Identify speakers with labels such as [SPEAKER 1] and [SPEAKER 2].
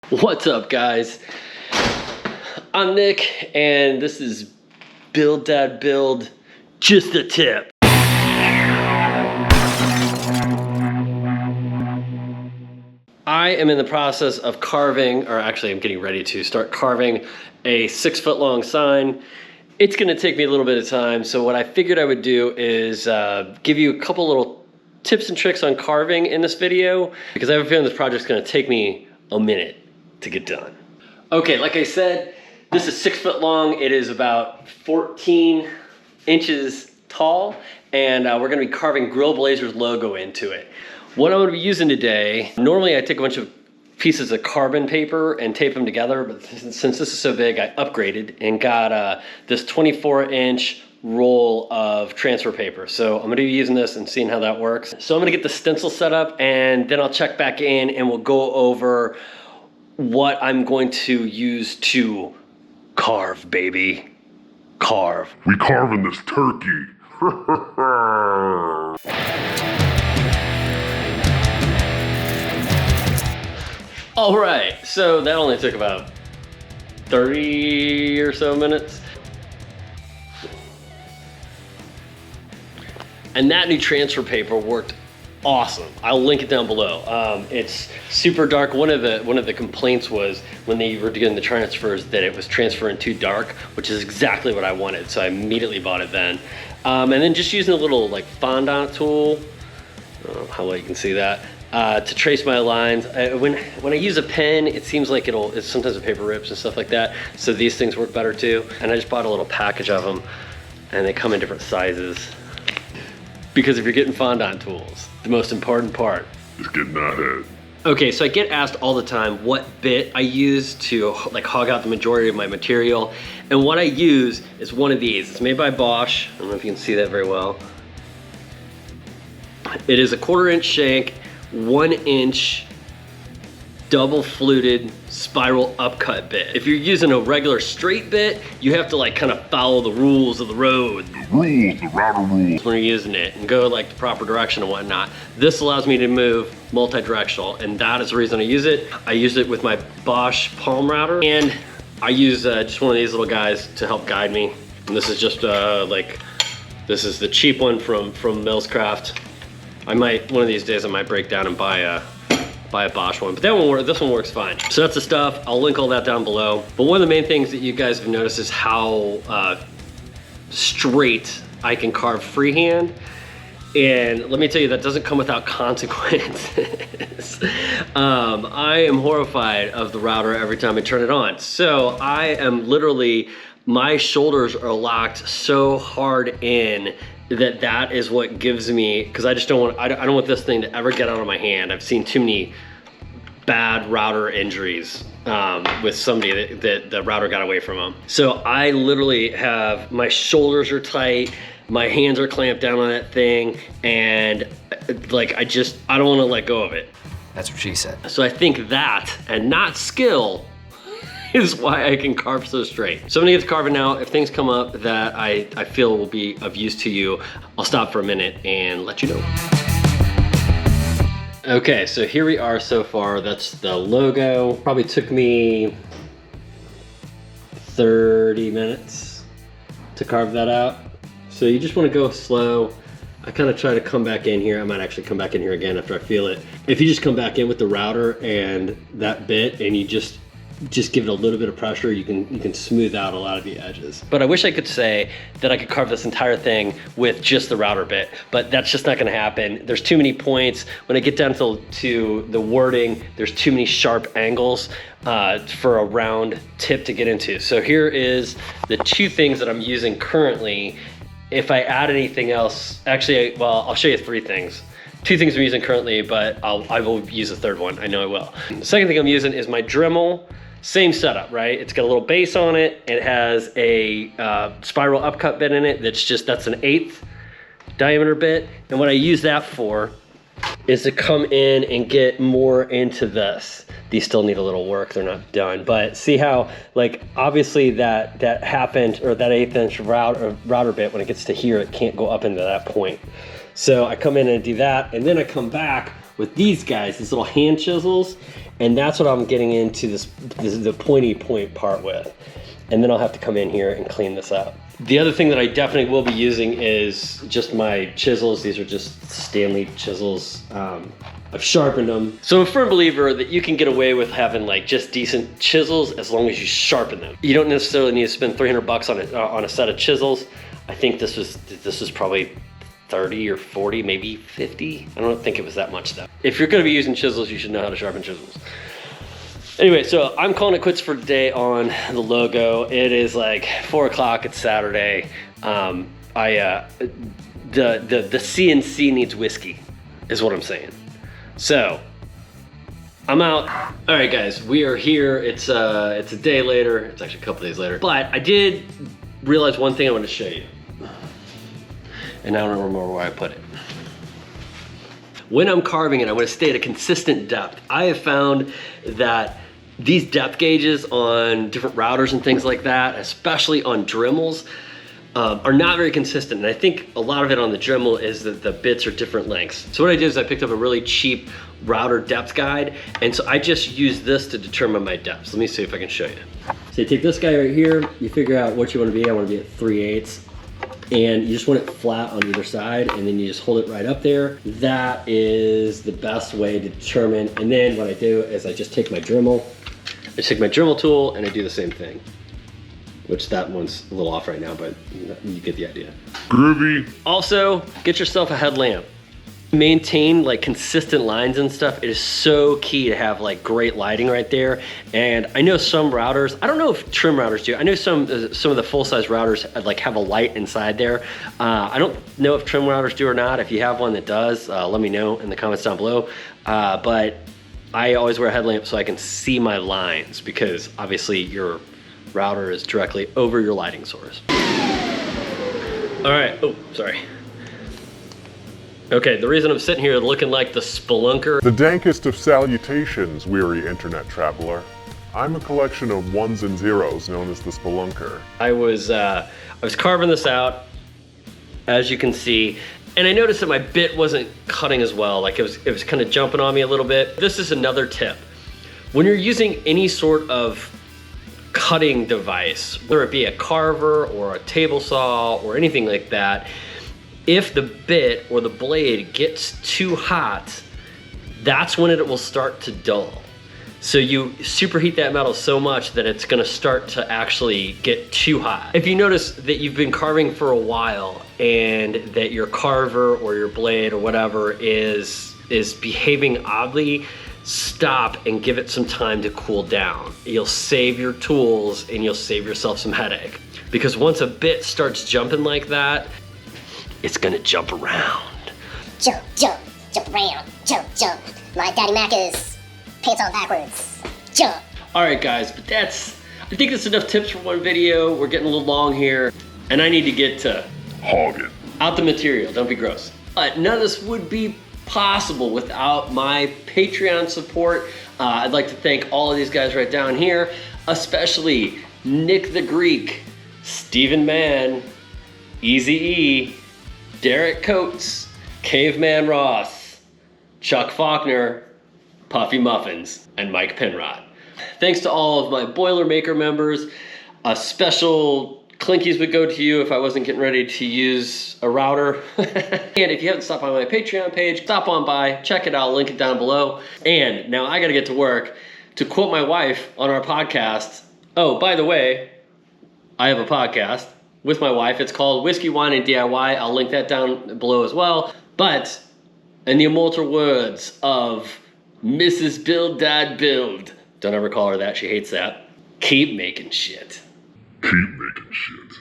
[SPEAKER 1] What's up, guys? I'm Nick, and this is Build Dad Build, just a tip. I am in the process of carving, or actually I'm getting ready to start carving a 6-foot long sign. It's gonna take me a little bit of time, so what I figured I would do is give you a couple little tips and tricks on carving in this video, because I have a feeling this project's gonna take me a minute to get done. Okay, like I said, this is 6 foot long. It is about 14 inches tall, and we're gonna be carving Grill Blazers logo into it. What I'm gonna be using today, normally I take a bunch of pieces of carbon paper and tape them together, but since this is so big, I upgraded and got this 24-inch roll of transfer paper. So I'm gonna be using this and seeing how that works. So I'm gonna get the stencil set up, and then I'll check back in and we'll go over what I'm going to use to carve, baby. Carve.
[SPEAKER 2] We carving this turkey.
[SPEAKER 1] All right, so that only took about 30 or so minutes. And that new transfer paper worked awesome. I'll link it down below. It's super dark. One of the complaints was when they were doing the transfers that it was transferring too dark, which is exactly what I wanted. So I immediately bought it then. And then just using a little like fondant tool, I don't know how well you can see that, to trace my lines. When I use a pen, it seems like it's sometimes the paper rips and stuff like that. So these things work better too. And I just bought a little package of them, and they come in different sizes. Because if you're getting fondant tools, the most important part
[SPEAKER 2] is getting that head.
[SPEAKER 1] Okay, so I get asked all the time what bit I use to like hog out the majority of my material. And what I use is one of these. It's made by Bosch. I don't know if you can see that very well. It is a 1/4-inch shank, 1-inch double fluted spiral upcut bit. If you're using a regular straight bit, you have to like kind of follow the rules of the road.
[SPEAKER 2] The router rules.
[SPEAKER 1] When you're using it and go like the proper direction and whatnot. This allows me to move multi-directional, and that is the reason I use it. I use it with my Bosch palm router, and I use just one of these little guys to help guide me. And this is just this is the cheap one from Millscraft. One of these days I might break down and buy a Bosch one, but this one works fine. So that's the stuff. I'll link all that down below. But one of the main things that you guys have noticed is how straight I can carve freehand. And let me tell you, that doesn't come without consequences. I am horrified of the router every time I turn it on. So I am literally, my shoulders are locked so hard in that is what gives me, because I just don't want this thing to ever get out of my hand. I've seen too many bad router injuries with somebody that the router got away from them. So I literally have, my shoulders are tight, my hands are clamped down on that thing, and like I don't want to let go of it.
[SPEAKER 3] That's what she said.
[SPEAKER 1] So I think that, and not skill, is why I can carve so straight. So I'm gonna get to carving now. If things come up that I feel will be of use to you, I'll stop for a minute and let you know. Okay, so here we are so far. That's the logo. Probably took me 30 minutes to carve that out. So you just wanna go slow. I kind of try to come back in here. I might actually come back in here again after I feel it. If you just come back in with the router and that bit, and you just give it a little bit of pressure, you can smooth out a lot of the edges. But I wish I could say that I could carve this entire thing with just the router bit, but that's just not gonna happen. There's too many points. When I get down to the wording, there's too many sharp angles for a round tip to get into. So here is the two things that I'm using currently. If I add anything else, actually, well, I'll show you 3 things. 2 things I'm using currently, but I will use a 3rd one, I know I will. The second thing I'm using is my Dremel. Same setup, right? It's got a little base on it. It has a spiral upcut bit in it that's an 1/8 diameter bit. And what I use that for is to come in and get more into this. These still need a little work, they're not done. But see how, like, obviously that 1/2 inch or that 1/8 inch router bit, when it gets to here, it can't go up into that point. So I come in and do that, and then I come back with these guys, these little hand chisels, and that's what I'm getting into this is the pointy point part with. And then I'll have to come in here and clean this up. The other thing that I definitely will be using is just my chisels. These are just Stanley chisels. I've sharpened them. So I'm a firm believer that you can get away with having like just decent chisels as long as you sharpen them. You don't necessarily need to spend $300 on a set of chisels. I think this was probably 30 or 40, maybe 50. I don't think it was that much though. If you're gonna be using chisels, you should know how to sharpen chisels. Anyway, so I'm calling it quits for today on the logo. It is like 4 o'clock, it's Saturday. The CNC needs whiskey, is what I'm saying. So, I'm out. All right guys, we are here. It's a day later. It's actually a couple days later. But I did realize one thing I want to show you. And I don't remember where I put it. When I'm carving it, I want to stay at a consistent depth. I have found that these depth gauges on different routers and things like that, especially on Dremels, are not very consistent. And I think a lot of it on the Dremel is that the bits are different lengths. So what I did is I picked up a really cheap router depth guide. And so I just use this to determine my depths. Let me see if I can show you. So you take this guy right here, you figure out what you want to be. I want to be at 3/8. And you just want it flat on either side, and then you just hold it right up there. That is the best way to determine. And then what I do is I just take my Dremel, tool, and I do the same thing. Which that one's a little off right now, but you get the idea.
[SPEAKER 2] Groovy.
[SPEAKER 1] Also, get yourself a headlamp. Maintain like consistent lines and stuff. It is so key to have like great lighting right there. And I know some routers, I don't know if trim routers do. I know some of the full-size routers like have a light inside there. I don't know if trim routers do or not. If you have one that does, let me know in the comments down below. But I always wear a headlamp so I can see my lines, because obviously your router is directly over your lighting source. All right, oh, sorry. Okay, the reason I'm sitting here looking like the spelunker.
[SPEAKER 2] The dankest of salutations, weary internet traveler. I'm a collection of ones and zeros known as the spelunker.
[SPEAKER 1] I was carving this out, as you can see, and I noticed that my bit wasn't cutting as well. Like it was kind of jumping on me a little bit. This is another tip. When you're using any sort of cutting device, whether it be a carver or a table saw or anything like that, if the bit or the blade gets too hot, that's when it will start to dull. So you superheat that metal so much that it's gonna start to actually get too hot. If you notice that you've been carving for a while and that your carver or your blade or whatever is behaving oddly, stop and give it some time to cool down. You'll save your tools and you'll save yourself some headache. Because once a bit starts jumping like that, it's gonna jump around.
[SPEAKER 3] Jump, jump, jump around, jump, jump. Like Daddy Mac is pants on backwards. Jump.
[SPEAKER 1] All right, guys, but I think that's enough tips for one video. We're getting a little long here, and I need to get to
[SPEAKER 2] Hogging.
[SPEAKER 1] out the material. Don't be gross. But none of this would be possible without my Patreon support. I'd like to thank all of these guys right down here, especially Nick the Greek, Stephen Mann, Easy E, Derek Coates, Caveman Ross, Chuck Faulkner, Puffy Muffins, and Mike Penrod. Thanks to all of my Boilermaker members. A special clinkies would go to you if I wasn't getting ready to use a router. And if you haven't stopped by my Patreon page, stop on by, check it out, link it down below. And now I gotta get to work. To quote my wife on our podcast, oh, by the way, I have a podcast with my wife. It's called Whiskey, Wine, and DIY. I'll link that down below as well. But in the immortal words of Mrs. Build Dad Build, don't ever call her that, she hates that, keep making shit.
[SPEAKER 2] Keep making shit.